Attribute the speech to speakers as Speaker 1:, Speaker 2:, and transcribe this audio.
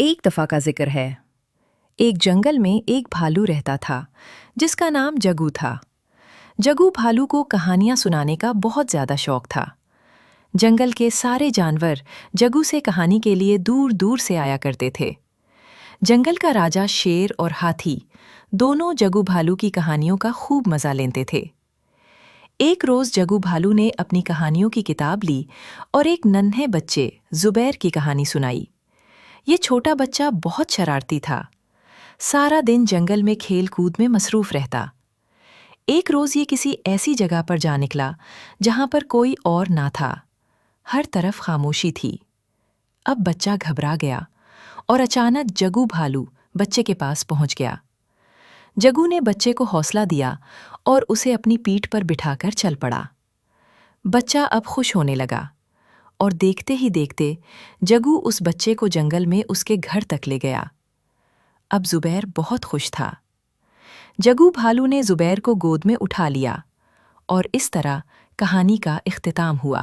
Speaker 1: एक दफ़ा का जिक्र है। एक जंगल में एक भालू रहता था जिसका नाम जगू था। जगू भालू को कहानियां सुनाने का बहुत ज़्यादा शौक था। जंगल के सारे जानवर जगू से कहानी के लिए दूर दूर से आया करते थे। जंगल का राजा शेर और हाथी दोनों जगू भालू की कहानियों का खूब मज़ा लेते थे। एक रोज़ जगू भालू ने अपनी कहानियों की किताब ली और एक नन्हे बच्चे जुबैर की कहानी सुनाई। ये छोटा बच्चा बहुत शरारती था। सारा दिन जंगल में खेल कूद में मसरूफ रहता। एक रोज ये किसी ऐसी जगह पर जा निकला जहां पर कोई और ना था। हर तरफ खामोशी थी। अब बच्चा घबरा गया और अचानक जगू भालू बच्चे के पास पहुंच गया। जगू ने बच्चे को हौसला दिया और उसे अपनी पीठ पर बिठाकर चल पड़ा। बच्चा अब खुश होने लगा और देखते ही देखते जगू उस बच्चे को जंगल में उसके घर तक ले गया। अब जुबैर बहुत खुश था। जगू भालू ने जुबैर को गोद में उठा लिया और इस तरह कहानी का इख्तिताम हुआ।